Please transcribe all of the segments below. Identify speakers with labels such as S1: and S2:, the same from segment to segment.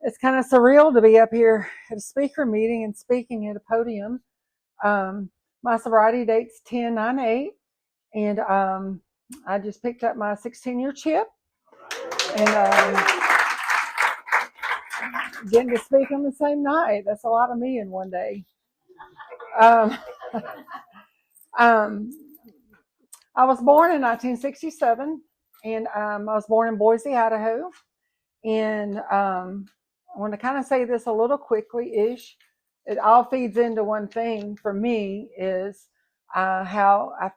S1: It's kind of surreal to be up here at a speaker meeting and speaking at a podium. My sobriety date's 10/9/8, and I just picked up my 16-year chip, and getting to speak on the same night. That's a lot of me in one day. Um, um, I was born in 1967, and I was born in Boise, Idaho. And I want to kind of say this a little quickly-ish. It all feeds into one thing for me is how I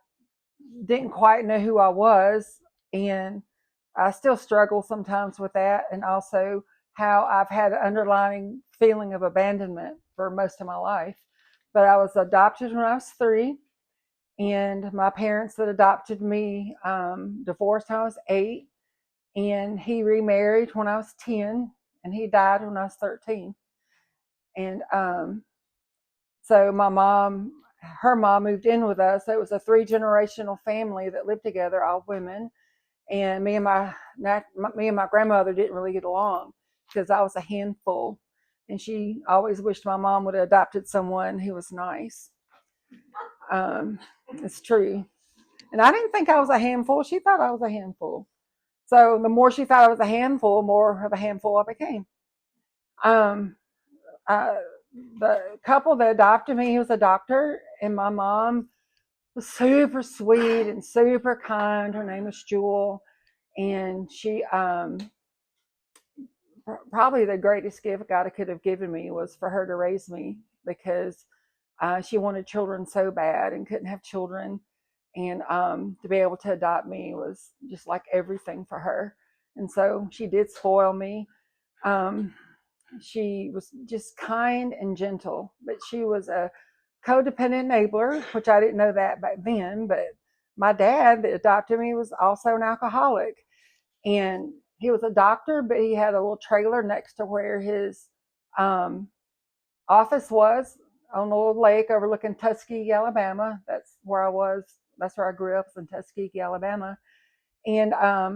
S1: didn't quite know who I was, and I still struggle sometimes with that, and also how I've had an underlying feeling of abandonment for most of my life. But I was adopted when I was 3, and my parents that adopted me divorced when I was 8, and he remarried when I was 10, and he died when I was 13. And so my mom, her mom moved in with us. So it was a 3-generational family that lived together, all women. And me and my grandmother didn't really get along because I was a handful. And she always wished my mom would have adopted someone who was nice. It's true. And I didn't think I was a handful. She thought I was a handful. So the more she thought I was a handful, more of a handful I became. The couple that adopted me, he was a doctor, and my mom was super sweet and super kind. Her name was Jewel, and she probably the greatest gift God could have given me was for her to raise me, because she wanted children so bad and couldn't have children, and to be able to adopt me was just like everything for her. And so she did spoil me. She was just kind and gentle, but she was a codependent enabler, which I didn't know that back then. But my dad that adopted me was also an alcoholic, and he was a doctor, but he had a little trailer next to where his office was, on a little lake overlooking Tuskegee, Alabama. That's where I was. That's where I grew up, in Tuskegee, Alabama. And I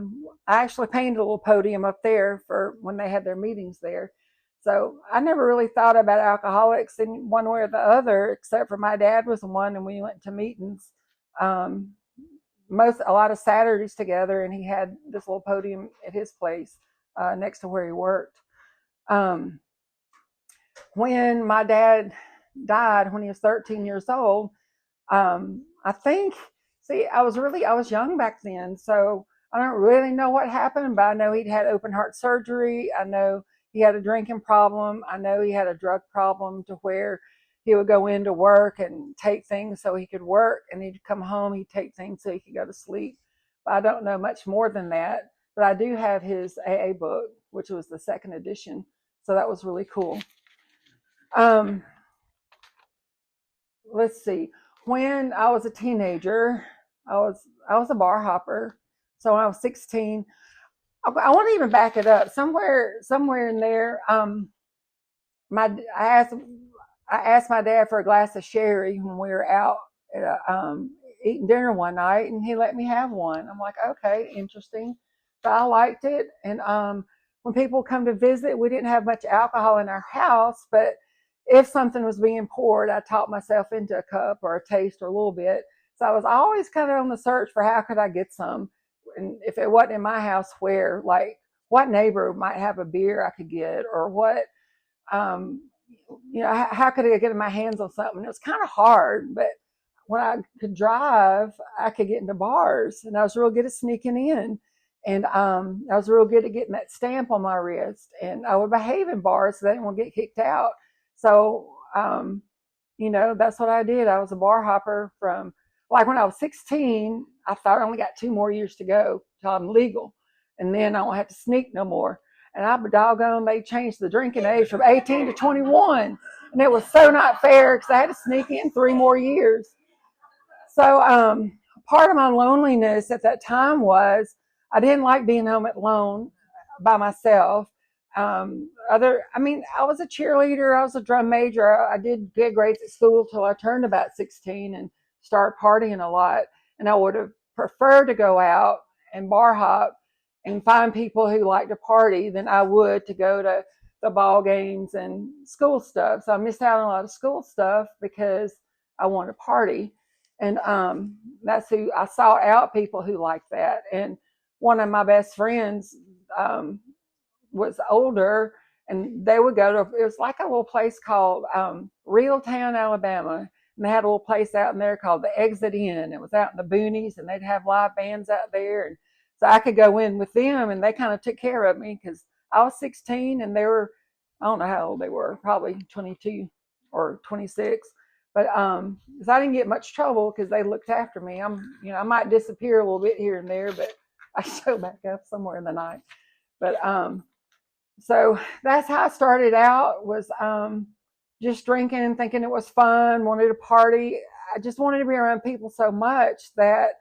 S1: actually painted a little podium up there for when they had their meetings there. So I never really thought about alcoholics in one way or the other, except for my dad was one, and we went to meetings a lot of Saturdays together, and he had this little podium at his place next to where he worked. When my dad died when he was 13 years old, I think, I was young back then, so I don't really know what happened, but I know he'd had open heart surgery. I know he had a drinking problem. I know he had a drug problem to where he would go into work and take things so he could work, and he'd come home, he'd take things so he could go to sleep. But I don't know much more than that. But I do have his AA book, which was the 2nd edition. So that was really cool. Let's see. When I was a teenager, I was a bar hopper. So when I was 16, I want to even back it up. Somewhere in there, I asked my dad for a glass of sherry when we were out eating dinner one night, and he let me have one. I'm like, okay, interesting. So I liked it. And when people come to visit, we didn't have much alcohol in our house, but if something was being poured, I talked myself into a cup or a taste or a little bit. So I was always kind of on the search for how could I get some. And if it wasn't in my house, where, like, what neighbor might have a beer I could get, or what, how could I get my hands on something? It was kind of hard, but when I could drive, I could get into bars, and I was real good at sneaking in. And I was real good at getting that stamp on my wrist, and I would behave in bars so they didn't want to get kicked out. So, that's what I did. I was a bar hopper from, like, when I was 16, I thought I only got 2 more years to go till I'm legal, and then I won't have to sneak no more. And I be doggone, they changed the drinking age from 18 to 21, and it was so not fair because I had to sneak in 3 more years. So part of my loneliness at that time was I didn't like being home alone by myself. I was a cheerleader. I was a drum major. I did good grades at school till I turned about 16 and started partying a lot. And I would have preferred to go out and bar hop and find people who like to party than I would to go to the ball games and school stuff. So I missed out on a lot of school stuff because I wanted to party. And that's who I sought out, people who like that. And one of my best friends was older, and they would go to, it was like a little place called Reeltown, Alabama. And they had a little place out in there called the Exit Inn. It was out in the boonies, and they'd have live bands out there. And so I could go in with them, and they kind of took care of me because I was 16 and they were, I don't know how old they were, probably 22 or 26. But because I didn't get much trouble because they looked after me. I might disappear a little bit here and there, but I show back up somewhere in the night. But so that's how I started out, was just drinking, thinking it was fun, wanted to party. I just wanted to be around people so much that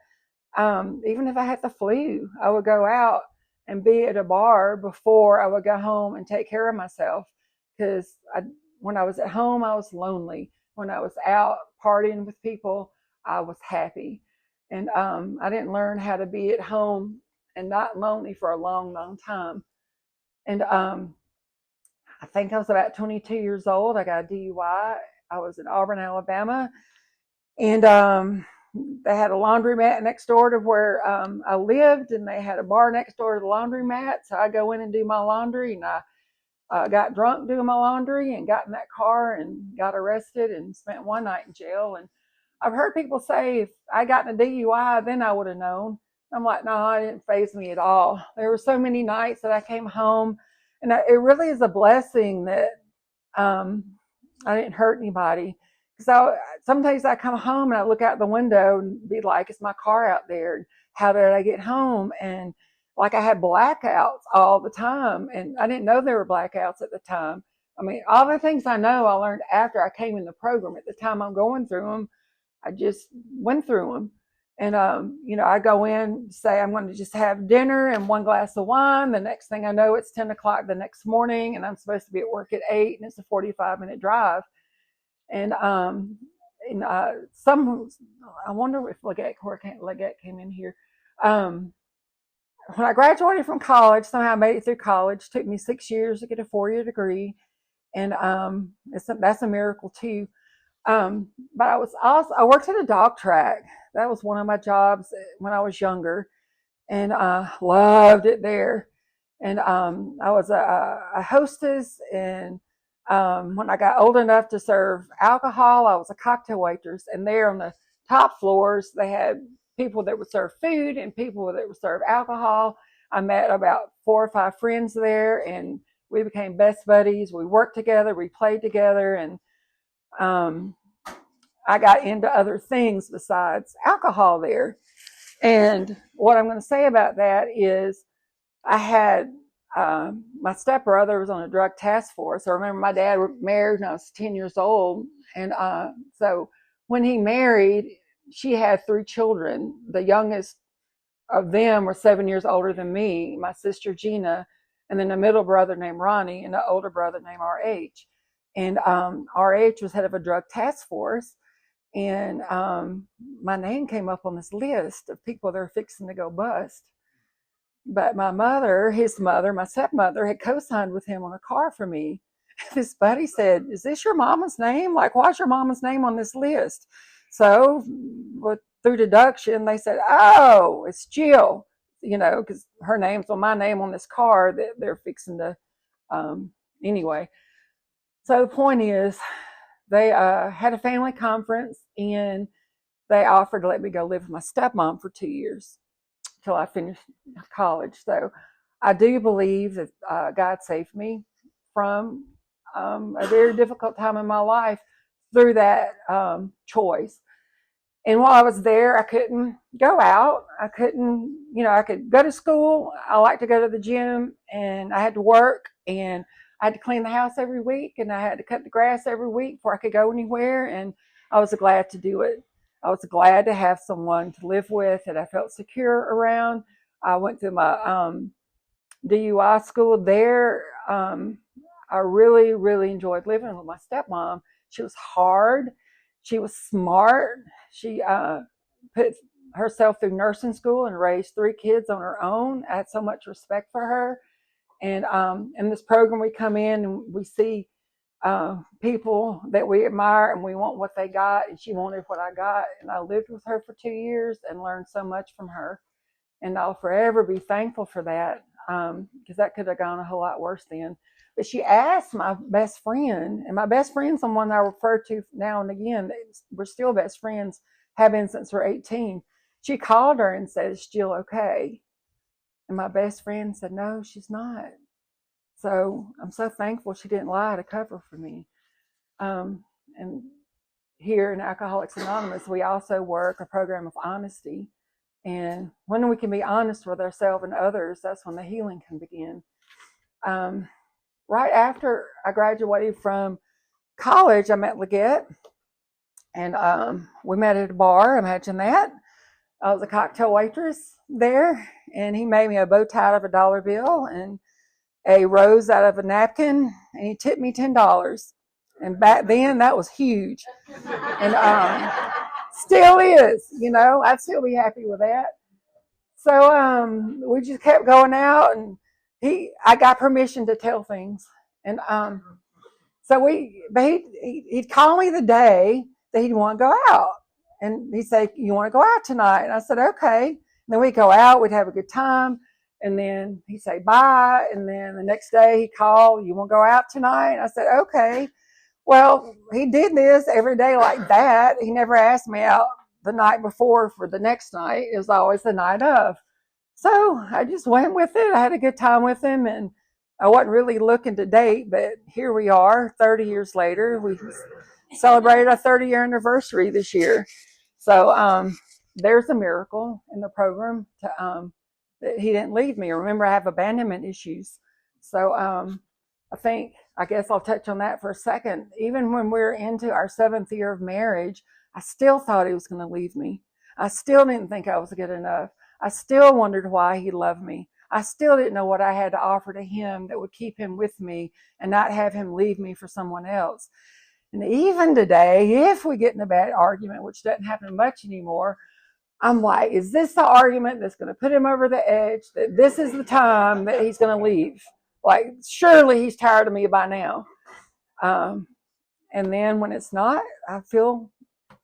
S1: even if I had the flu, I would go out and be at a bar before I would go home and take care of myself. Because when I was at home, I was lonely. When I was out partying with people, I was happy. And I didn't learn how to be at home and not lonely for a long, long time. And I think I was about 22 years old. I got a DUI. I was in Auburn, Alabama. And they had a laundromat next door to where I lived, and they had a bar next door to the laundromat. So I go in and do my laundry, and I got drunk doing my laundry and got in that car and got arrested and spent one night in jail. And I've heard people say if I got in a DUI, then I would have known. I'm like, no, it didn't faze me at all. There were so many nights that I came home, and it really is a blessing that I didn't hurt anybody. So sometimes I come home and I look out the window and be like, is my car out there? How did I get home? And like I had blackouts all the time, and I didn't know there were blackouts at the time. I mean, all the things I know I learned after I came in the program. At the time I'm going through them, I just went through them. And, I go in, say I'm going to just have dinner and one glass of wine. The next thing I know, it's 10 o'clock the next morning, and I'm supposed to be at work at 8, and it's a 45-minute drive. And I wonder if Leggett came in here. When I graduated from college, somehow I made it through college. It took me 6 years to get a 4-year degree. And that's a miracle too. But I worked at a dog track. That was one of my jobs when I was younger, and loved it there. And I was a hostess, and when I got old enough to serve alcohol, I was a cocktail waitress. And there on the top floors, they had people that would serve food and people that would serve alcohol. I met about 4 or 5 friends there, and we became best buddies. We worked together, we played together, and I got into other things besides alcohol there. And what I'm going to say about that is I had my stepbrother was on a drug task force. I remember my dad was married when I was 10 years old. And so when he married, she had 3 children. The youngest of them were 7 years older than me, my sister Gina, and then a middle brother named Ronnie, and an older brother named RH. And RH was head of a drug task force. And my name came up on this list of people that are fixing to go bust. But my mother, his mother, my stepmother, had co-signed with him on a car for me. This buddy said, is this your mama's name? Like, why's your mama's name on this list? So through deduction, they said, oh, it's Jill, because her name's on my name on this car that they're fixing to, anyway. So the point is, they had a family conference, and they offered to let me go live with my stepmom for 2 years till I finished college. So I do believe that God saved me from a very difficult time in my life through that choice. And while I was there, I couldn't go out. I couldn't, I could go to school. I like to go to the gym, and I had to work, and I had to clean the house every week, and I had to cut the grass every week before I could go anywhere. And I was glad to do it. I was glad to have someone to live with that I felt secure around. I went through my DUI school there. I really, really enjoyed living with my stepmom. She was hard. She was smart. She put herself through nursing school and raised 3 kids on her own. I had so much respect for her. And in this program, we come in and we see people that we admire and we want what they got. And she wanted what I got. And I lived with her for 2 years and learned so much from her. And I'll forever be thankful for that, because that could have gone a whole lot worse then. But she asked my best friend, and my best friend's someone I refer to now and again. We're still best friends, have been since we're 18. She called her and said, "Is Jill okay?" And my best friend said, "No, she's not." So I'm so thankful she didn't lie to cover for me. And here in Alcoholics Anonymous, we also work a program of honesty. And when we can be honest with ourselves and others, that's when the healing can begin. Right after I graduated from college, I met Leggett, and we met at a bar. Imagine that. I was a cocktail waitress there, and he made me a bow tie out of a dollar bill and a rose out of a napkin, and he tipped me $10. And back then, that was huge. And still is, I'd still be happy with that. So we just kept going out, and I got permission to tell things. And so he'd call me the day that he'd want to go out. And he'd say, "You want to go out tonight?" And I said, "Okay." And then we'd go out, we'd have a good time. And then he'd say bye. And then the next day he'd call, "You want to go out tonight?" And I said, "Okay." Well, he did this every day like that. He never asked me out the night before for the next night. It was always the night of. So I just went with it. I had a good time with him, and I wasn't really looking to date, but here we are 30 years later. We celebrated our 30-year anniversary this year. So there's a miracle in the program that he didn't leave me. Remember, I have abandonment issues. So I guess I'll touch on that for a second. Even when we're into our 7th year of marriage, I still thought he was going to leave me. I still didn't think I was good enough. I still wondered why he loved me. I still didn't know what I had to offer to him that would keep him with me and not have him leave me for someone else. And even today, if we get in a bad argument, which doesn't happen much anymore, I'm like, is this the argument that's going to put him over the edge, that this is the time that he's going to leave? Like, surely he's tired of me by now. And then when it's not, I feel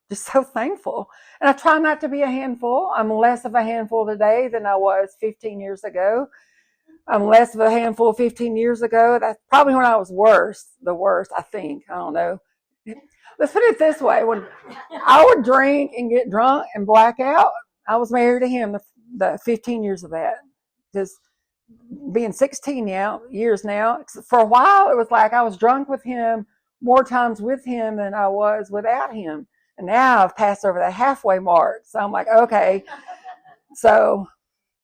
S1: just so thankful. And I try not to be a handful. I'm less of a handful today than I was 15 years ago. I'm less of a handful 15 years ago. That's probably when I was the worst, I think. I don't know. Let's put it this way. When I would drink and get drunk and black out, I was married to him the 15 years of that. Just being 16 years now, for a while, it was like I was drunk with him more times with him than I was without him. And now I've passed over the halfway mark. So I'm like, okay. So,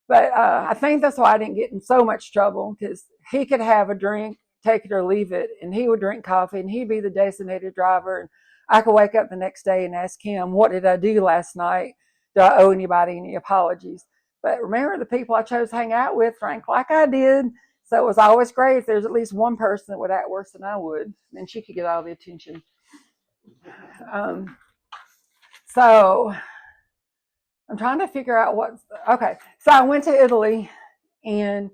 S1: but I think that's why I didn't get in so much trouble, because he could have a drink, take it or leave it, and he would drink coffee, and he'd be the designated driver. And I could wake up the next day and ask him, "What did I do last night? Do I owe anybody any apologies?" But remember, the people I chose to hang out with drank like I did. So it was always great if there's at least one person that would act worse than I would. Then she could get all the attention. So I'm trying to figure out okay. So I went to Italy, and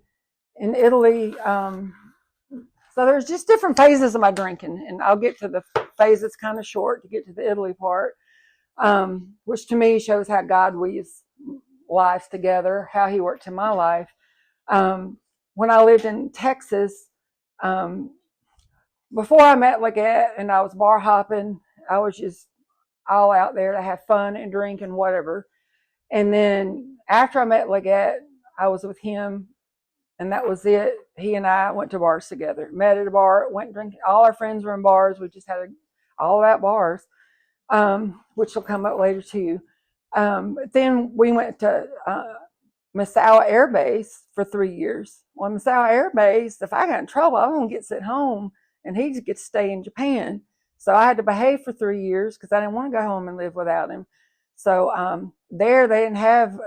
S1: in Italy, so there's just different phases of my drinking, and I'll get to the phase that's kind of short to get to the Italy part, which to me shows how God weaves lives together, how he worked in my life. When I lived in Texas, before I met Leggett and I was bar hopping, I was just all out there to have fun and drink and whatever. And then after I met Leggett, I was with him, and that was it. He and I went to bars together, met at a bar, went drinking. All our friends were in bars. We just had all about bars, which will come up later too. But then we went to Misawa Air Base for 3 years. Well, Misawa Air Base, if I got in trouble, I was going to get sent home, and he could get to stay in Japan. So I had to behave for 3 years because I didn't want to go home and live without him. So there they didn't have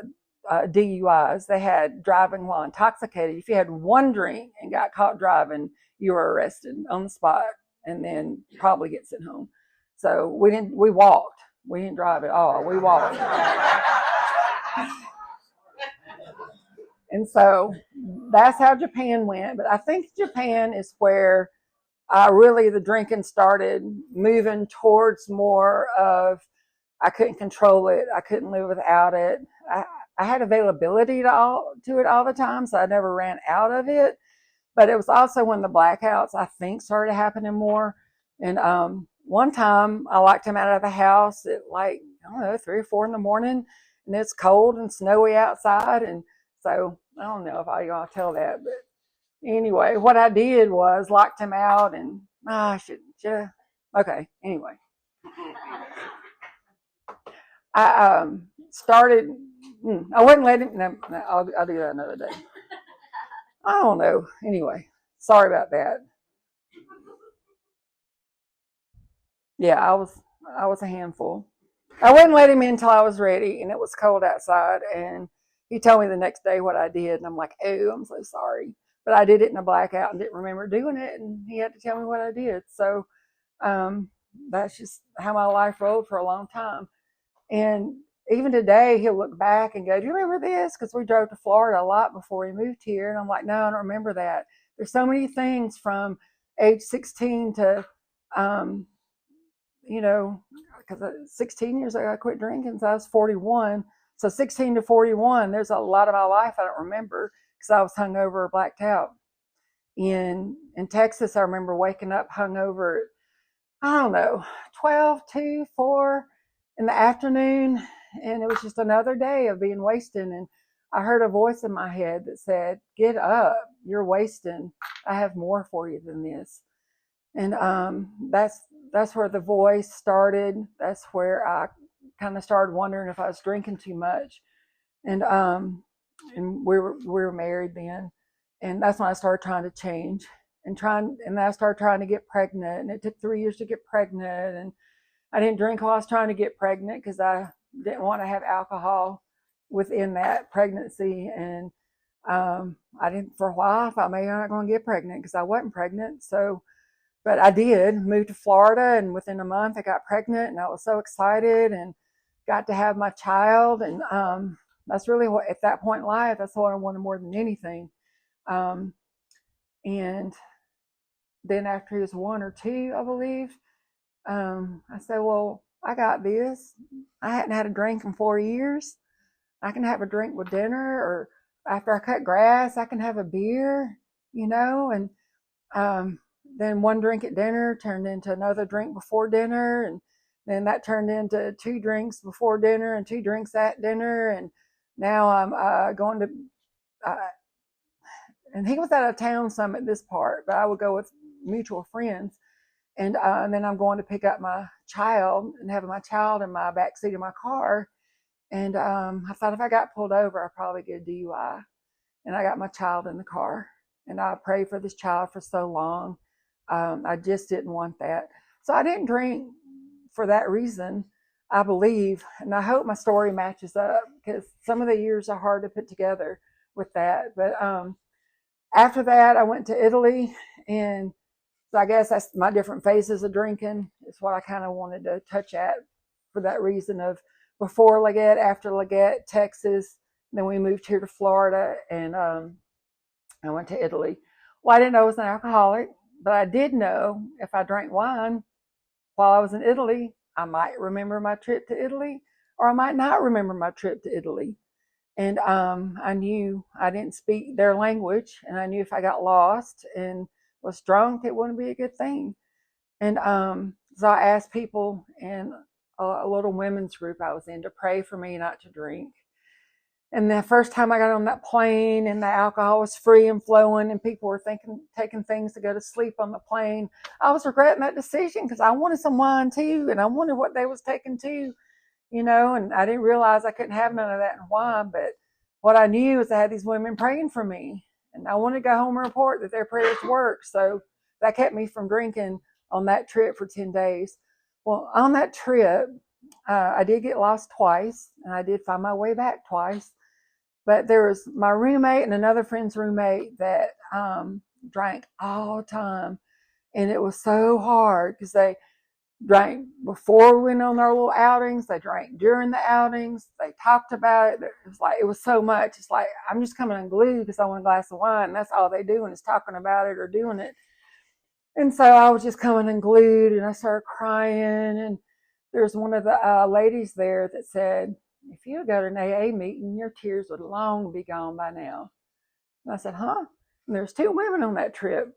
S1: DUIs. They had driving while intoxicated. If you had one drink and got caught driving, you were arrested on the spot and then probably get sent home. So we walked. We didn't drive at all. We walked. And so that's how Japan went. But I think Japan is where really the drinking started moving towards more of I couldn't control it. I couldn't live without it. I had availability to it all the time, so I never ran out of it. But it was also when the blackouts, I think, started happening more. And one time I locked him out of the house at like, I don't know, 3 or 4 in the morning, and it's cold and snowy outside. And so I don't know if I y'all tell that, but anyway, what I did was locked him out, and I should okay. Anyway, I started. I wouldn't let him. No, I'll do that another day. I don't know. Anyway, sorry about that. Yeah, I was a handful. I wouldn't let him in until I was ready, and it was cold outside. And he told me the next day what I did, and I'm like, "Oh, I'm so sorry." But I did it in a blackout and didn't remember doing it, and he had to tell me what I did. So um, that's just how my life rolled for a long time. And even today, he'll look back and go, "Do you remember this?" Because we drove to Florida a lot before we moved here, and I'm like, "No, I don't remember that." There's so many things from age 16 to um, you know, because 16 years ago I quit drinking, so I was 41. So 16 to 41, there's a lot of my life I don't remember because I was hungover or blacked out. In Texas, I remember waking up hungover. I don't know, 12, 2, 4 in the afternoon, and it was just another day of being wasted. And I heard a voice in my head that said, "Get up, you're wasting. I have more for you than this." And that's where the voice started. That's where I kind of started wondering if I was drinking too much. And we were married then, and that's when I started trying to change and I started trying to get pregnant. And it took 3 years to get pregnant. And I didn't drink while I was trying to get pregnant because I didn't want to have alcohol within that pregnancy. And I didn't for a while. I thought maybe I'm not going to get pregnant because I wasn't pregnant. So but I did move to Florida, and within a month I got pregnant, and I was so excited and got to have my child. And that's really what, at that point in life, that's what I wanted more than anything. Um, and then after he was 1 or 2, I believe, I said, "Well, I got this. I hadn't had a drink in 4 years. I can have a drink with dinner, or after I cut grass, I can have a beer, you know." And then one drink at dinner turned into another drink before dinner, and then that turned into 2 drinks before dinner and 2 drinks at dinner. And now I'm going to uh, and he was out of town some at this part, but I would go with mutual friends. And then I'm going to pick up my child and having my child in my back seat of my car. And I thought if I got pulled over, I'd probably get a DUI. And I got my child in the car, and I prayed for this child for so long. I just didn't want that. So I didn't drink for that reason, I believe. And I hope my story matches up because some of the years are hard to put together with that. But after that, I went to Italy. And so I guess that's my different phases of drinking. It's what I kind of wanted to touch at for that reason of before Leggett, after Leggett, Texas. Then we moved here to Florida, and I went to Italy. Well, I didn't know I was an alcoholic, but I did know if I drank wine while I was in Italy, I might remember my trip to Italy, or I might not remember my trip to Italy. And I knew I didn't speak their language, and I knew if I got lost and was drunk, it wouldn't be a good thing. And so I asked people in a little women's group I was in to pray for me not to drink. And the first time I got on that plane and the alcohol was free and flowing and people were taking things to go to sleep on the plane, I was regretting that decision because I wanted some wine too, and I wondered what they was taking too, and I didn't realize I couldn't have none of that in wine. But what I knew is I had these women praying for me, and I wanted to go home and report that their prayers worked. So that kept me from drinking on that trip for 10 days. Well, on that trip, I did get lost twice, and I did find my way back twice. But there was my roommate and another friend's roommate that drank all the time. And it was so hard because drank before we went on our little outings. They drank during the outings. They talked about it. It was so much. It's like, I'm just coming unglued because I want a glass of wine. And that's all they doing is talking about it or doing it. And so I was just coming unglued, and I started crying. And there's one of the ladies there that said, if you go to an AA meeting, your tears would long be gone by now. And I said, huh? And there's two women on that trip.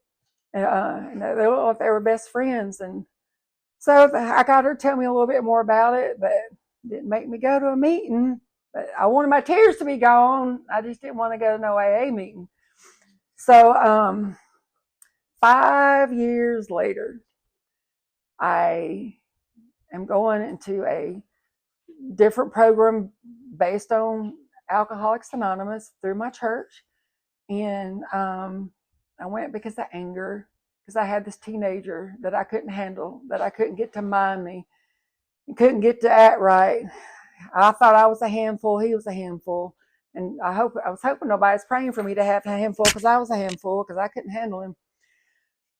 S1: And they looked like they were best friends. And so I got her to tell me a little bit more about it, but it didn't make me go to a meeting. But I wanted my tears to be gone. I just didn't want to go to no AA meeting. So 5 years later, I am going into a different program based on Alcoholics Anonymous through my church. And I went because of anger, because I had this teenager that I couldn't handle, that I couldn't get to mind me, couldn't get to act right. I thought I was a handful. He was a handful. And I was hoping nobody's praying for me to have a handful, because I was a handful, because I couldn't handle him.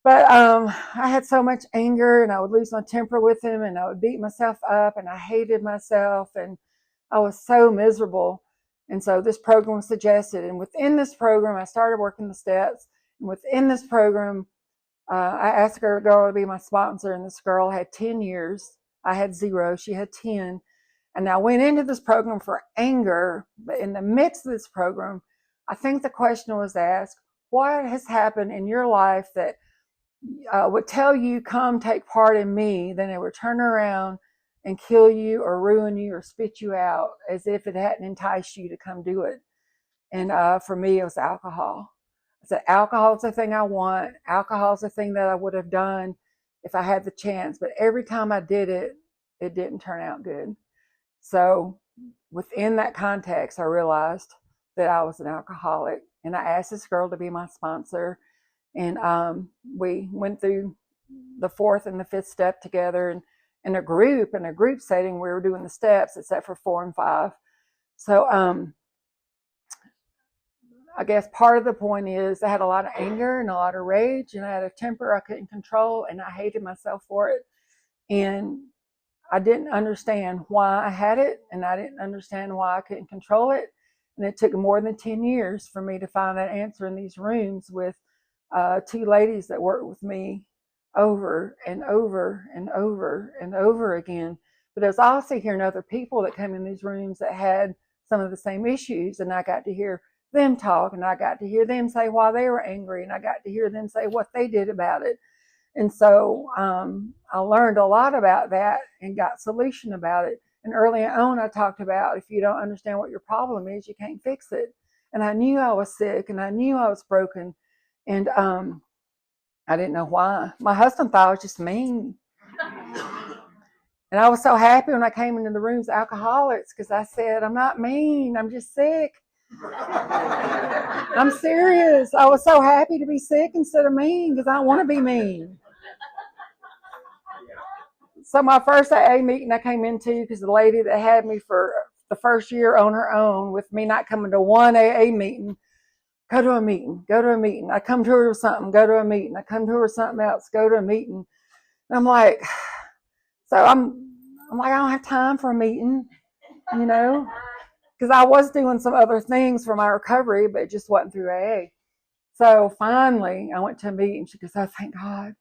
S1: But I had so much anger, and I would lose my temper with him, and I would beat myself up, and I hated myself, and I was so miserable. And so this program was suggested. And within this program, I started working the steps. And within this program, I asked a girl to be my sponsor, and this girl had 10 years. I had 0. She had 10. And I went into this program for anger. But in the midst of this program, I think the question was asked, what has happened in your life that would tell you, come take part in me? Then it would turn around and kill you or ruin you or spit you out, as if it hadn't enticed you to come do it. And for me, it was alcohol. I said, alcohol is the thing I want. Alcohol is the thing that I would have done if I had the chance. But every time I did it, it didn't turn out good. So within that context, I realized that I was an alcoholic. And I asked this girl to be my sponsor. And we went through the 4th and the 5th step together. And in a group setting, we were doing the steps except for 4 and 5. So I guess part of the point is I had a lot of anger and a lot of rage, and I had a temper I couldn't control, and I hated myself for it. And I didn't understand why I had it, and I didn't understand why I couldn't control it. And it took more than 10 years for me to find that answer in these rooms with 2 ladies that worked with me over and over and over and over again. But there's also hearing other people that come in these rooms that had some of the same issues, and I got to hear them talk, and I got to hear them say why they were angry, and I got to hear them say what they did about it. And so I learned a lot about that and got solution about it. And early on, I talked about, if you don't understand what your problem is, you can't fix it. And I knew I was sick, and I knew I was broken. And I didn't know why. My husband thought I was just mean. And I was so happy when I came into the rooms of alcoholics, because I said, I'm not mean, I'm just sick. I'm serious. I was so happy to be sick instead of mean, because I don't want to be mean. So my first AA meeting I came into, because the lady that had me for the first year on her own, with me not coming to one AA meeting, go to a meeting, go to a meeting. I come to her with something, go to a meeting. I come to her with something else, go to a meeting. And I'm like, I'm like, I don't have time for a meeting, you know, because I was doing some other things for my recovery, but it just wasn't through AA. So finally, I went to a meeting. She goes, oh, thank God.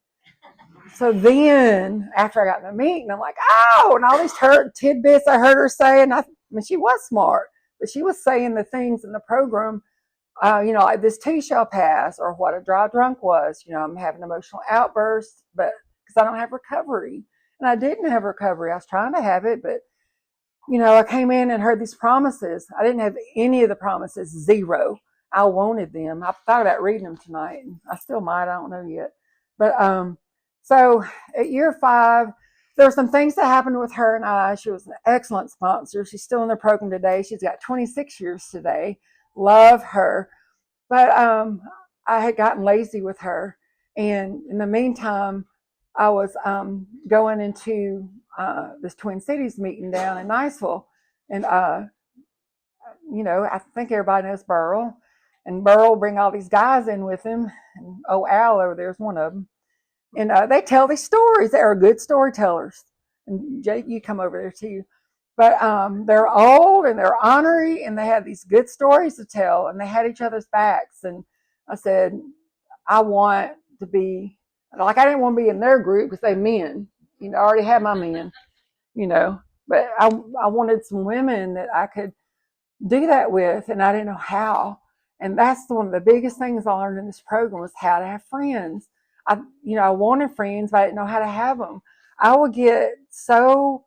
S1: So then, after I got in the meeting, I'm like, oh, and all these tidbits I heard her say, and I mean, she was smart, but she was saying the things in the program, like this too shall pass, or what a dry drunk was. I'm having emotional outbursts, but because I don't have recovery. And I didn't have recovery. I was trying to have it, but, I came in and heard these promises. I didn't have any of the promises, 0. I wanted them. I thought about reading them tonight, and I still might. I don't know yet. But so at year 5, there were some things that happened with her and I. She was an excellent sponsor. She's still in the program today. She's got 26 years today. Love her. But I had gotten lazy with her. And in the meantime, I was going into this Twin Cities meeting down in Niceville. And, I think everybody knows Burl. And Burl will bring all these guys in with him. And Al over there's one of them. And they tell these stories. They are good storytellers. And Jake, you come over there too. But they're old and they're honorary and they have these good stories to tell and they had each other's backs. And I said, I want to be, like, I didn't want to be in their group because they men. I already had my men, you know. But I wanted some women that I could do that with, and I didn't know how. And that's one of the biggest things I learned in this program was how to have friends. I wanted friends, but I didn't know how to have them. I would get so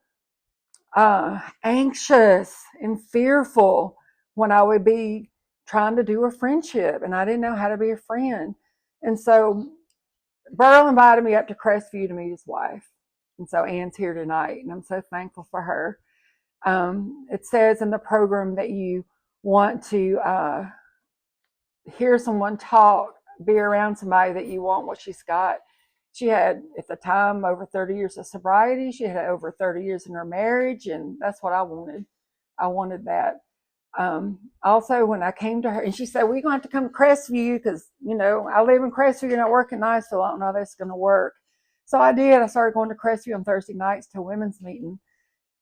S1: anxious and fearful when I would be trying to do a friendship, and I didn't know how to be a friend. And so Burl invited me up to Crestview to meet his wife. And so Ann's here tonight, and I'm so thankful for her. It says in the program that you want to hear someone talk, be around somebody that you want what she's got. She had, at the time, over 30 years of sobriety. She had over 30 years in her marriage, and that's what I wanted. I wanted that. Also, when I came to her, and she said, we're going to have to come to Crestview because, I live in Crestview and I work at night, so I don't know how that's going to work. So I did. I started going to Crestview on Thursday nights to a women's meeting.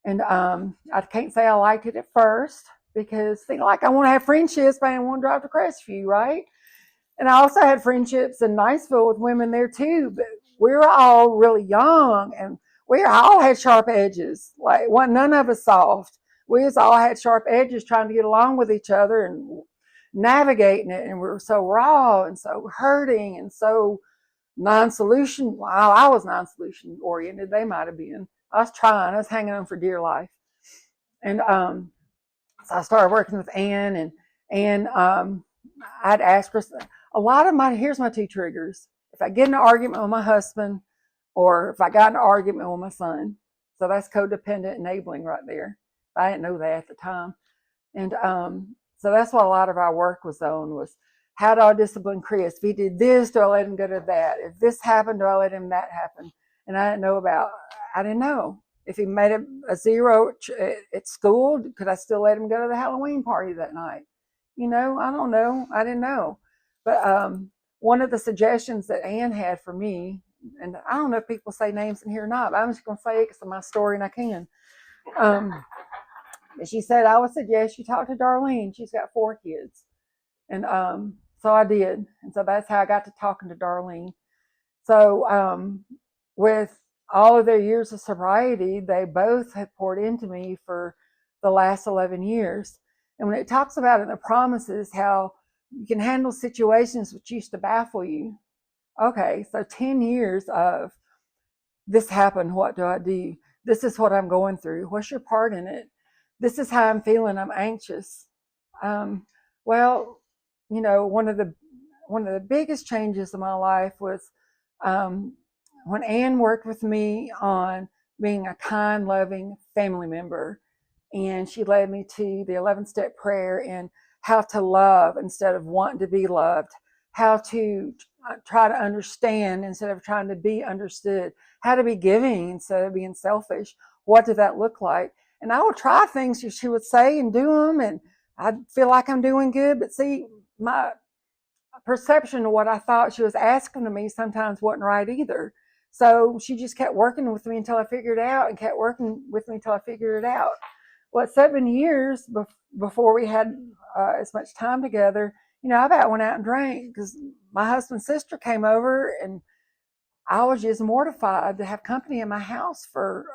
S1: And I can't say I liked it at first because I want to have friendships, but I didn't want to drive to Crestview, right? And I also had friendships in Niceville with women there too, but we were all really young and we all had sharp edges. Like, none of us soft. We just all had sharp edges trying to get along with each other and navigating it. And we were so raw and so hurting and so non-solution. Well, I was non-solution oriented. They might have been. I was trying. I was hanging on for dear life. And so I started working with Ann, and I'd ask her here's my two triggers. If I get in an argument with my husband or if I got in an argument with my son. So that's codependent enabling right there. I didn't know that at the time. And so that's what a lot of our work was on, was how do I discipline Chris? If he did this, do I let him go to that? If this happened, do I let him that happen? And I didn't know. If he made a zero at school, could I still let him go to the Halloween party that night? I don't know. I didn't know. But one of the suggestions that Ann had for me, and I don't know if people say names in here or not, but I'm just going to say it because of my story and I can. She said, I would suggest you talk to Darlene. She's got 4 kids. And so I did. And so that's how I got to talking to Darlene. So with all of their years of sobriety, they both have poured into me for the last 11 years. And when it talks about in the promises how you can handle situations which used to baffle you. Okay, so 10 years of this happened, what do I do? This is what I'm going through. What's your part in it? This is how I'm feeling. I'm anxious. Well, one of the biggest changes in my life was when Ann worked with me on being a kind, loving family member. And she led me to the 11-step prayer and how to love instead of wanting to be loved, how to try to understand instead of trying to be understood, how to be giving instead of being selfish. What did that look like? And I would try things she would say and do them, and I'd feel like I'm doing good. But see, my perception of what I thought she was asking of me sometimes wasn't right either. So she just kept working with me until I figured it out and kept working with me until I figured it out. Well, 7 years before we had as much time together, I about went out and drank because my husband's sister came over and I was just mortified to have company in my house for,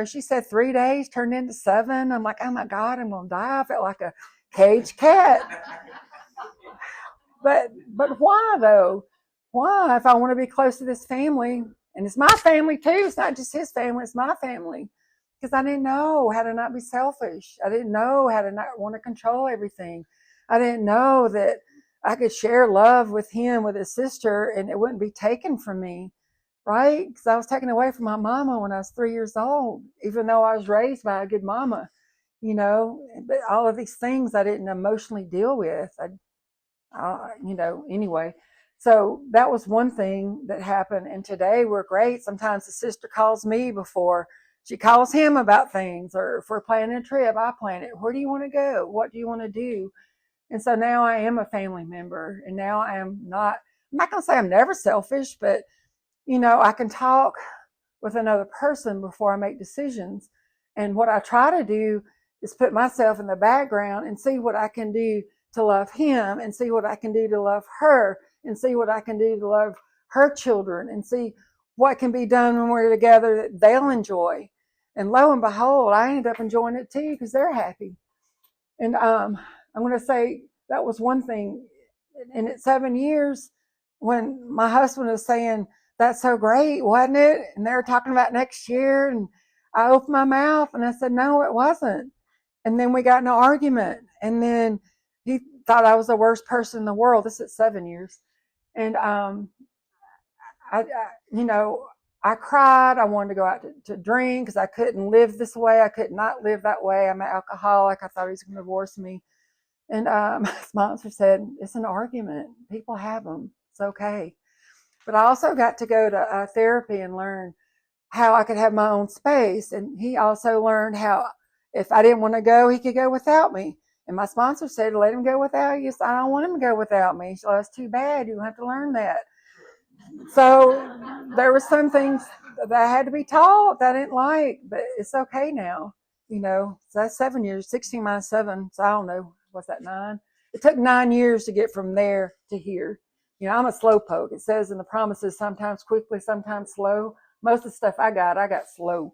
S1: she said 3 days turned into 7. I'm like, oh my God, I'm going to die. I felt like a caged cat. But why though? Why, if I want to be close to this family, and it's my family too, it's not just his family, it's my family. Because I didn't know how to not be selfish. I didn't know how to not want to control everything. I didn't know that I could share love with him, with his sister, and it wouldn't be taken from me, right? Because I was taken away from my mama when I was 3 years old, even though I was raised by a good mama, But all of these things I didn't emotionally deal with. Anyway. So that was one thing that happened. And today we're great. Sometimes the sister calls me before she calls him about things, or if we're planning a trip, I plan it. Where do you want to go? What do you want to do? And so now I am a family member, and now I'm not going to say I'm never selfish, but I can talk with another person before I make decisions. And what I try to do is put myself in the background and see what I can do to love him, and see what I can do to love her, and see what I can do to love her children, and see what can be done when we're together that they'll enjoy. And lo and behold, I ended up enjoying it too because they're happy. And I'm going to say that was one thing. And at 7 years, when my husband was saying, "That's so great, wasn't it?" And they were talking about next year, and I opened my mouth and I said, "No, it wasn't." And then we got in an argument, and then he thought I was the worst person in the world. This is 7 years. And I I cried. I wanted to go out to drink because I couldn't live this way. I could not live that way. I'm an alcoholic. I thought he was going to divorce me. And my sponsor said, "It's an argument. People have them. It's okay." But I also got to go to therapy and learn how I could have my own space. And he also learned how if I didn't want to go, he could go without me. And my sponsor said, "Let him go without you." So I don't want him to go without me. So that's too bad. You have to learn that. So there were some things that I had to be taught that I didn't like, but it's okay now. So that's 7 years, 16 minus 7. So I don't know, what's that, 9? It took 9 years to get from there to here. I'm a slow poke. It says in the promises, sometimes quickly, sometimes slow. Most of the stuff I got slow.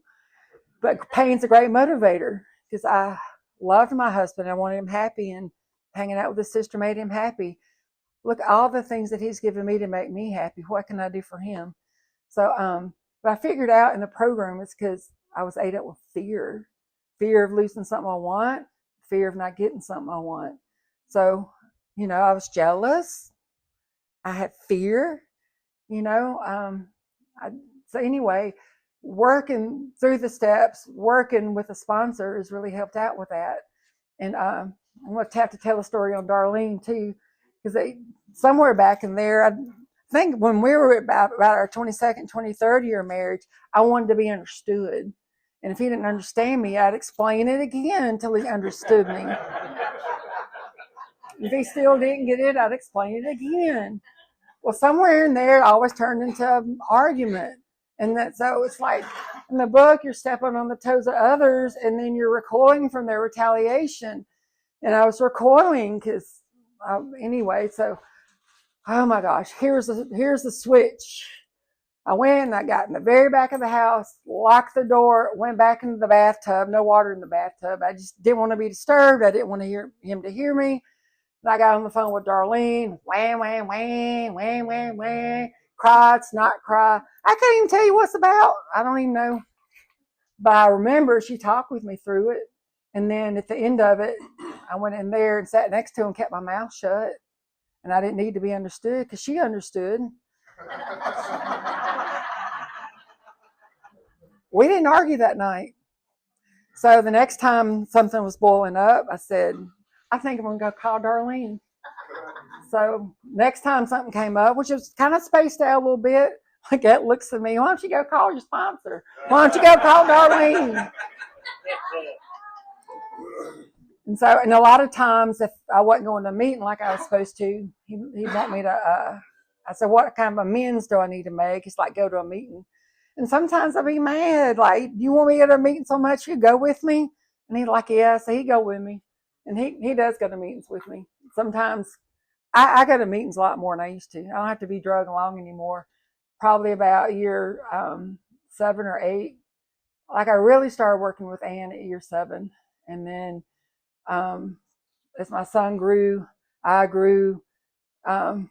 S1: But pain's a great motivator because I loved my husband. I wanted him happy, and hanging out with his sister made him happy. Look, all the things that he's given me to make me happy. What can I do for him? So, but I figured out in the program it's because I was ate up with fear of losing something I want, fear of not getting something I want. So, I was jealous. I had fear, so anyway, working through the steps, working with a sponsor has really helped out with that. And I'm going to have to tell a story on Darlene too, because somewhere back in there, I think when we were about our 22nd, 23rd year of marriage, I wanted to be understood. And if he didn't understand me, I'd explain it again until he understood me. If he still didn't get it, I'd explain it again. Well, somewhere in there, it always turned into an argument. And so it's like in the book, you're stepping on the toes of others, and then you're recoiling from their retaliation. And I was recoiling because, anyway, so, oh my gosh, here's the switch. I went and I got in the very back of the house, locked the door, went back into the bathtub, no water in the bathtub. I just didn't want to be disturbed. I didn't want to hear him to hear me. And I got on the phone with Darlene, wham, wham, wham, wham, wham, wham, cry, snot, cry. I can't even tell you what it's about. I don't even know. But I remember she talked with me through it. And then at the end of it, I went in there and sat next to him and kept my mouth shut. And I didn't need to be understood because she understood. We didn't argue that night. So the next time something was boiling up, I said, "I think I'm going to go call Darlene." So next time something came up, which was kind of spaced out a little bit, like that looks at me, "Why don't you go call your sponsor? Why don't you go call Darlene?" And a lot of times if I wasn't going to a meeting like I was supposed to, he'd want me to, I said, "What kind of amends do I need to make?" It's like, go to a meeting. And sometimes I'd be mad, like, "Do you want me to go to a meeting so much you go with me?" And he'd like, "Yeah." So he'd go with me. And he does go to meetings with me. Sometimes I go to meetings a lot more than I used to. I don't have to be drugged along anymore. Probably about year 7 or 8. Like I really started working with Ann at year 7. And then as my son grew, I grew. God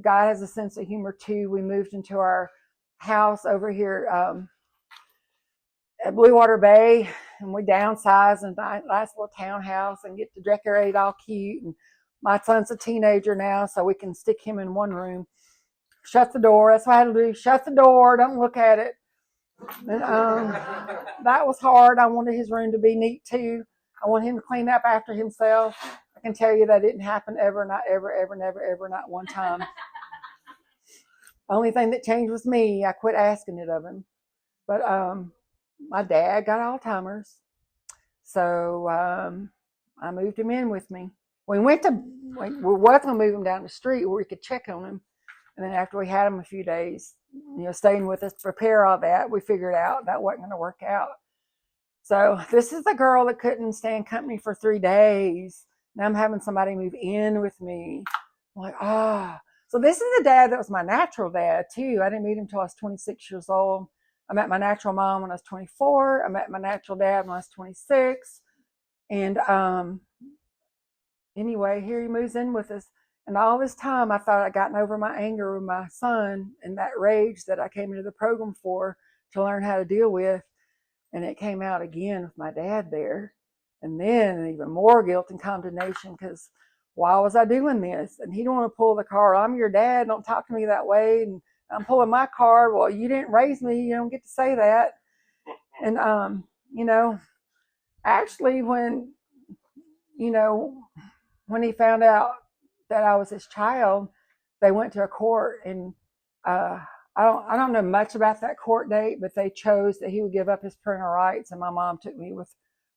S1: has a sense of humor too. We moved into our house over here at Blue Water Bay, and we downsized and nice little townhouse and get to decorate all cute. And my son's a teenager now, so we can stick him in one room. Shut the door. That's what I had to do. Shut the door. Don't look at it. And that was hard. I wanted his room to be neat too. I want him to clean up after himself. I can tell you that didn't happen ever, not ever, ever, never, ever, not one time. The only thing that changed was me. I quit asking it of him. But my dad got Alzheimer's. So I moved him in with me. We were going to move him down the street where we could check on him. And then after we had him a few days, staying with us to prepare all that, we figured out that wasn't going to work out. So this is the girl that couldn't stand company for 3 days. Now I'm having somebody move in with me. I'm like, ah. So this is the dad that was my natural dad too. I didn't meet him until I was 26 years old. I met my natural mom when I was 24. I met my natural dad when I was 26. And anyway, here he moves in with us. And all this time, I thought I'd gotten over my anger with my son and that rage that I came into the program for to learn how to deal with. And it came out again with my dad there. And then even more guilt and condemnation because why was I doing this? And he don't want to pull the car. I'm your dad. Don't talk to me that way. And I'm pulling my car. Well, you didn't raise me. You don't get to say that. And, actually when he found out that I was his child, they went to a court and, I don't know much about that court date, but they chose that he would give up his parental rights, and my mom took me with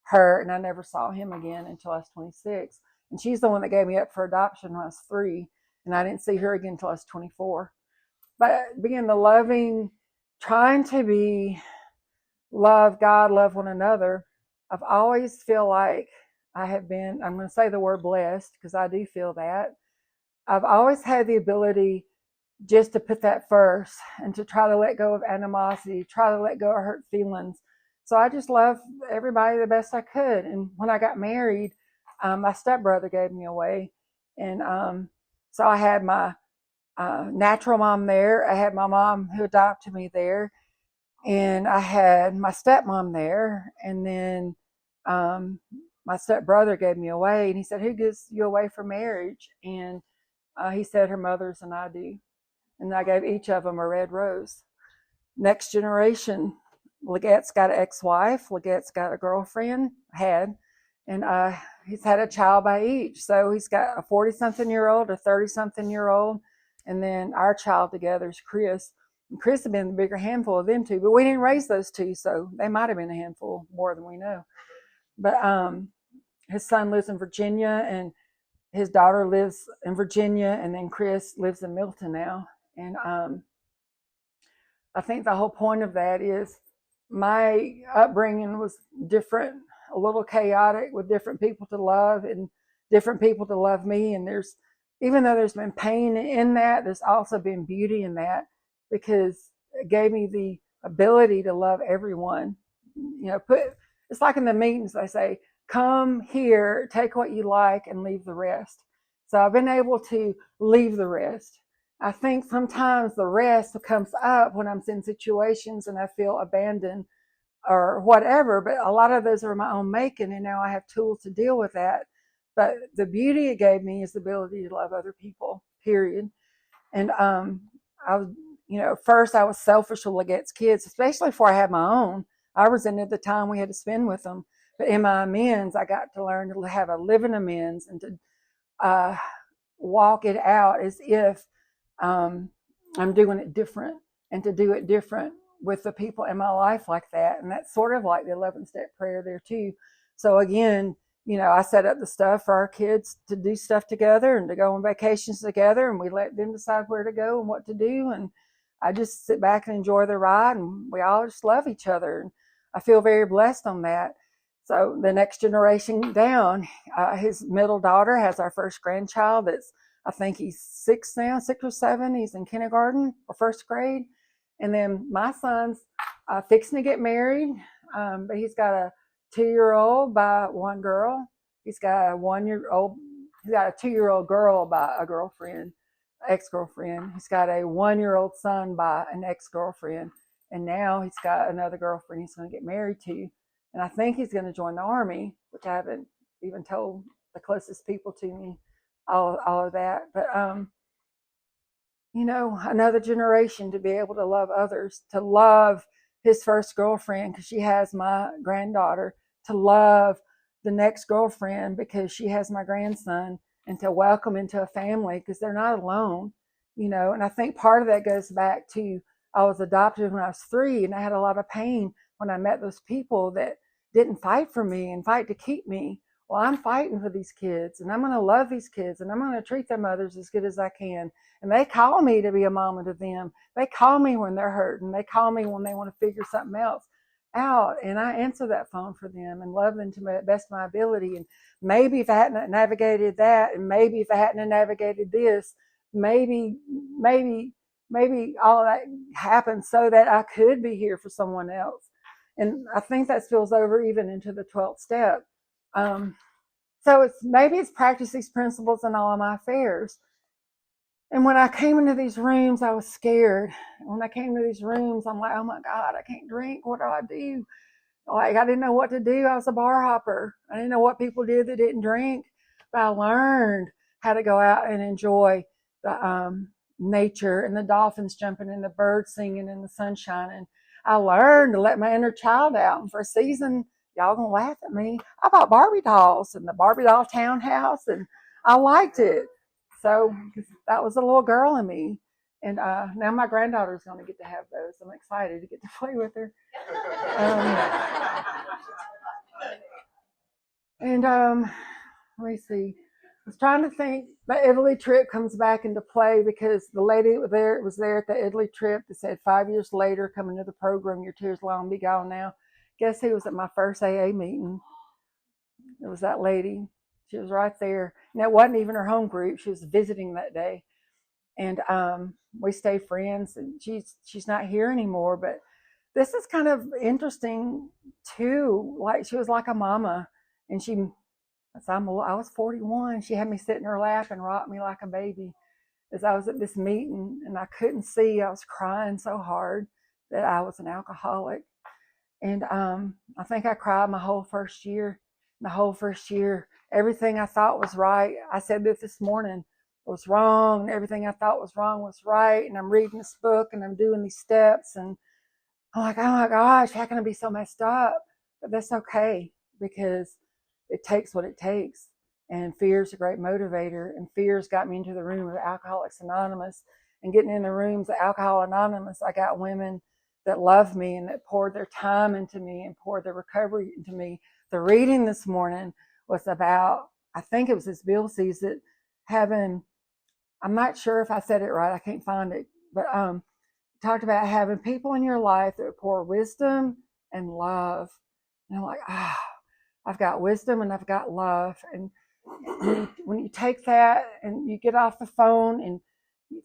S1: her, and I never saw him again until I was 26. And she's the one that gave me up for adoption when I was 3, and I didn't see her again until I was 24. But being the loving, trying to be, love God, love one another, I've always feel like I have been, I'm going to say the word blessed because I do feel that. I've always had the ability just to put that first and to try to let go of animosity, try to let go of hurt feelings. So I just loved everybody the best I could. And when I got married, my stepbrother gave me away. And so I had my natural mom there. I had my mom who adopted me there. And I had my stepmom there. And then my stepbrother gave me away. And he said, who gives you away for marriage? And he said, her mothers and I do. And I gave each of them a red rose. Next generation, Legette's got an ex-wife. Legette's got a girlfriend, and he's had a child by each. So he's got a 40-something-year-old, a 30-something-year-old, and then our child together is Chris. And Chris had been the bigger handful of them two, but we didn't raise those two, so they might have been a handful more than we know. But his son lives in Virginia, and his daughter lives in Virginia, and then Chris lives in Milton now. And I think the whole point of that is my upbringing was different, a little chaotic, with different people to love and different people to love me. And even though there's been pain in that, there's also been beauty in that, because it gave me the ability to love everyone. It's like in the meetings, they say, come here, take what you like and leave the rest. So I've been able to leave the rest. I think sometimes the rest comes up when I'm in situations and I feel abandoned or whatever, but a lot of those are my own making, and now I have tools to deal with that. But the beauty it gave me is the ability to love other people, period. And first I was selfish with Legette's kids, especially before I had my own. I resented the time we had to spend with them. But in my amends, I got to learn to have a living amends and to walk it out as if I'm doing it different, and to do it different with the people in my life like that. And that's sort of like the 11-step prayer there too. So again, I set up the stuff for our kids to do stuff together and to go on vacations together, and we let them decide where to go and what to do. And I just sit back and enjoy the ride, and we all just love each other. And I feel very blessed on that. So the next generation down, his middle daughter has our first grandchild that's, I think he's 6 now, 6 or 7. He's in kindergarten or first grade. And then my son's fixing to get married, but he's got a 2-year-old by one girl. He's got a 2-year-old girl by a girlfriend, ex-girlfriend. He's got a 1-year-old son by an ex-girlfriend. And now he's got another girlfriend he's going to get married to. And I think he's going to join the Army, which I haven't even told the closest people to me all of that. But, another generation to be able to love others, to love his first girlfriend because she has my granddaughter, to love the next girlfriend because she has my grandson, and to welcome into a family because they're not alone, And I think part of that goes back to I was adopted when I was 3, and I had a lot of pain when I met those people that didn't fight for me and fight to keep me, well, I'm fighting for these kids, and I'm going to love these kids, and I'm going to treat their mothers as good as I can. And they call me to be a mama to them. They call me when they're hurting. They call me when they want to figure something else out, and I answer that phone for them and love them to the best of my ability. And maybe if I hadn't navigated that, and maybe if I hadn't navigated this, maybe all that happened so that I could be here for someone else. And I think that spills over even into the 12th step. So it's practice these principles in all of my affairs. And when I came into these rooms, I was scared. When I came into these rooms, I'm like, oh my God, I can't drink. What do I do? Like, I didn't know what to do. I was a bar hopper. I didn't know what people did that didn't drink. But I learned how to go out and enjoy the nature and the dolphins jumping and the birds singing and the sun shining. I learned to let my inner child out. And for a season, y'all gonna laugh at me, I bought Barbie dolls and the Barbie doll townhouse, and I liked it. So that was a little girl in me. And now my granddaughter's going to get to have those. I'm excited to get to play with her. Let me see. I was trying to think. The Italy trip comes back into play because the lady that was there at the Italy trip that said 5 years later, come into the program, your tears will long be gone now. Guess who was at my first AA meeting? It was that lady. She was right there. And it wasn't even her home group. She was visiting that day. And we stayed friends, and she's not here anymore. But this is kind of interesting too. Like, she was like a mama, and I was 41. She had me sit in her lap and rock me like a baby as I was at this meeting, and I couldn't see. I was crying so hard that I was an alcoholic. And I think I cried my whole first year. The whole first year, everything I thought was right. I said this morning was wrong, and everything I thought was wrong was right. And I'm reading this book, and I'm doing these steps, and I'm like, oh my gosh, how can I be so messed up? But that's okay, because it takes what it takes. And fear is a great motivator. And fear's got me into the room of Alcoholics Anonymous. And getting in the rooms of Alcoholics Anonymous, I got women that love me and that poured their time into me and poured their recovery into me. The reading this morning was about, I think it was this Bill sees it, having, I'm not sure if I said it right, I can't find it, but talked about having people in your life that pour wisdom and love. And I'm like, I've got wisdom and I've got love. And when you take that and you get off the phone, and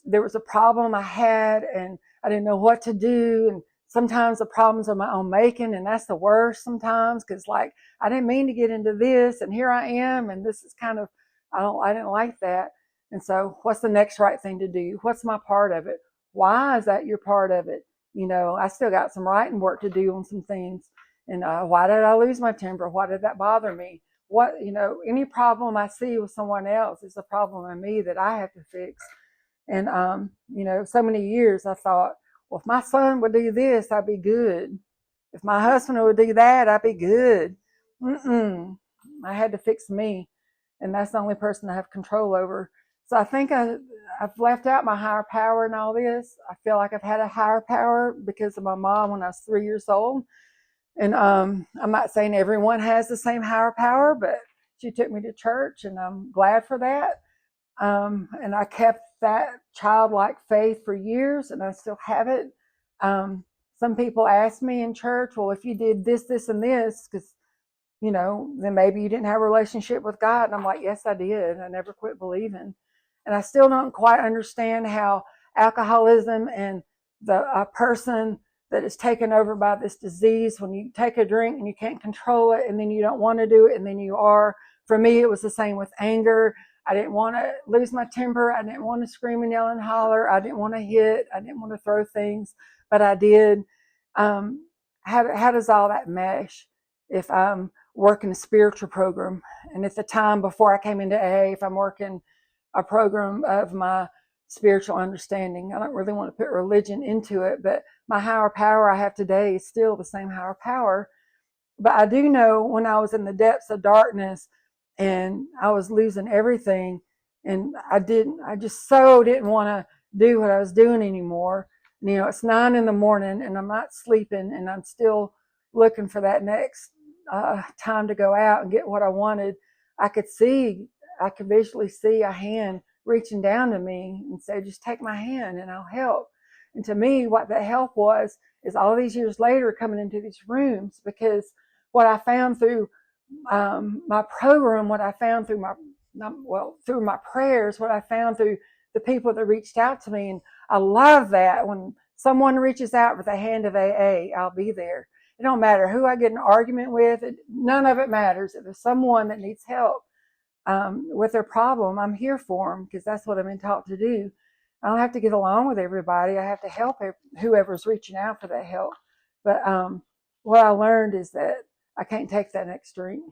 S1: there was a problem I had and I didn't know what to do, and sometimes the problems are my own making, and that's the worst sometimes, because like, I didn't mean to get into this, and here I am, and this is kind of, I didn't like that. And so what's the next right thing to do? What's my part of it? Why is that your part of it? You know, I still got some writing work to do on some things. And why did I lose my temper? Why did that bother me? What, any problem I see with someone else is a problem in me that I have to fix. And, so many years I thought, well, if my son would do this, I'd be good. If my husband would do that, I'd be good. I had to fix me. And that's the only person I have control over. So I think I've left out my higher power in all this. I feel like I've had a higher power because of my mom when I was 3 years old. And I'm not saying everyone has the same higher power, but she took me to church, and I'm glad for that. And I kept that childlike faith for years, and I still have it. Some people ask me in church, well, if you did this, this, and this, because, then maybe you didn't have a relationship with God. And I'm like, yes, I did. I never quit believing. And I still don't quite understand how alcoholism and a person that is taken over by this disease, when you take a drink and you can't control it, and then you don't want to do it, and then you are. For me, it was the same with anger. I didn't want to lose my temper. I didn't want to scream and yell and holler. I didn't want to hit. I didn't want to throw things, but I did. How does all that mesh? If I'm working a spiritual program, and at the time before I came into AA, if I'm working a program of my spiritual understanding, I don't really want to put religion into it, but my higher power I have today is still the same higher power. But I do know when I was in the depths of darkness and I was losing everything, and I just so didn't want to do what I was doing anymore. It's 9 a.m. and I'm not sleeping, and I'm still looking for that next time to go out and get what I wanted. I could visually see a hand reaching down to me and say, just take my hand and I'll help. And to me, what that help was is all these years later coming into these rooms, because what I found through my program, what I found through through my prayers, what I found through the people that reached out to me. And I love that when someone reaches out with a hand of AA, I'll be there. It don't matter who I get in an argument with. None of it matters. If there's someone that needs help with their problem, I'm here for them, because that's what I've been taught to do. I don't have to get along with everybody. I have to help whoever's reaching out for that help. But what I learned is that I can't take that extreme,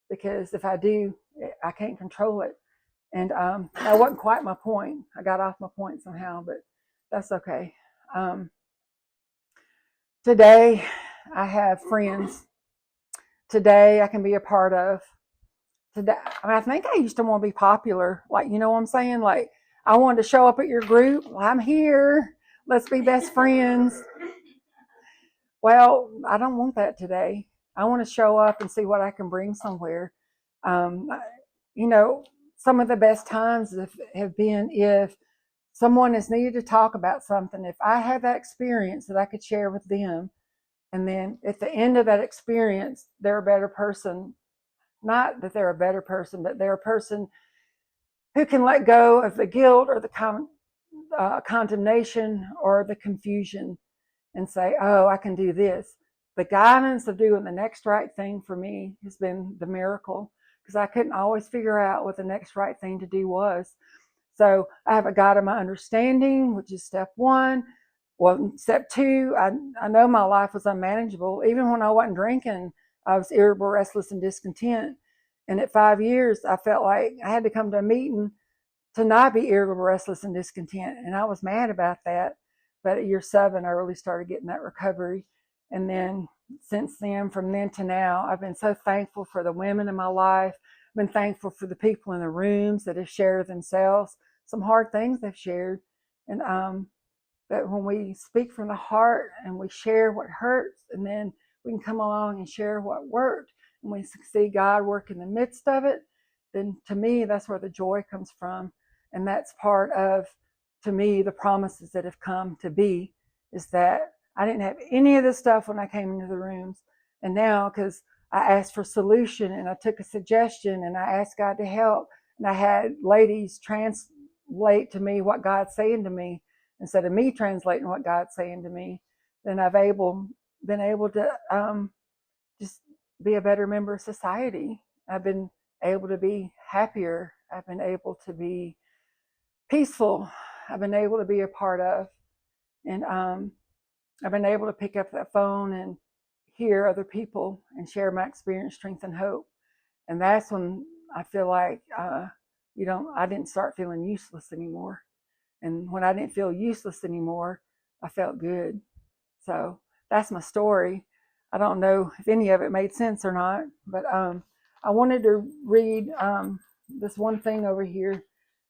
S1: because if I do, I can't control it. And that wasn't quite my point. I got off my point somehow, but that's okay. Today, I have friends. Today, I can be a part of. Today, I think I used to want to be popular. Like, you know what I'm saying? Like, I wanted to show up at your group. Well, I'm here. Let's be best friends. Well, I don't want that today. I want to show up and see what I can bring somewhere. You know, some of the best times have been if someone has needed to talk about something, if I had that experience that I could share with them, and then at the end of that experience, they're a better person. Not that they're a better person, but they're a person who can let go of the guilt or the condemnation or the confusion and say, oh, I can do this. The guidance of doing the next right thing for me has been the miracle, because I couldn't always figure out what the next right thing to do was. So I have a God of my understanding, which is step one. Well, step two, I know my life was unmanageable. Even when I wasn't drinking, I was irritable, restless, and discontent. And at 5 years, I felt like I had to come to a meeting to not be irritable, restless, and discontent. And I was mad about that. But at year 7, I really started getting that recovery. And then since then, from then to now, I've been so thankful for the women in my life. I've been thankful for the people in the rooms that have shared themselves, some hard things they've shared. And that when we speak from the heart and we share what hurts, and then we can come along and share what worked, and we see God work in the midst of it, then to me, that's where the joy comes from. And that's part of, to me, the promises that have come to be, is that I didn't have any of this stuff when I came into the rooms. And now, because I asked for solution and I took a suggestion and I asked God to help, and I had ladies translate to me what God's saying to me instead of me translating what God's saying to me, then I've been able to just be a better member of society. I've been able to be happier. I've been able to be peaceful. I've been able to be a part of. And I've been able to pick up that phone and hear other people and share my experience, strength, and hope. And that's when I feel like, I didn't start feeling useless anymore. And when I didn't feel useless anymore, I felt good. So that's my story. I don't know if any of it made sense or not, but I wanted to read this one thing over here.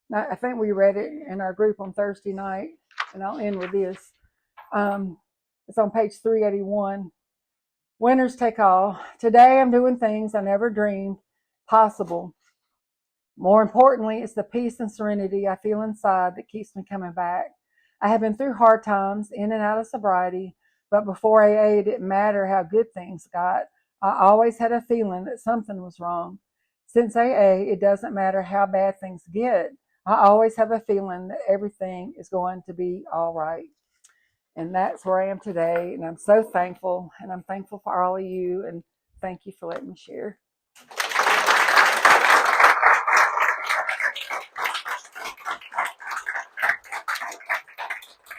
S1: Now, I think we read it in our group on Thursday night, and I'll end with this. It's on page 381. Winners take all. Today I'm doing things I never dreamed possible. More importantly, it's the peace and serenity I feel inside that keeps me coming back. I have been through hard times, in and out of sobriety, but before AA, it didn't matter how good things got. I always had a feeling that something was wrong. Since AA, it doesn't matter how bad things get. I always have a feeling that everything is going to be all right. And that's where I am today. And I'm so thankful. And I'm thankful for all of you. And thank you for letting me share.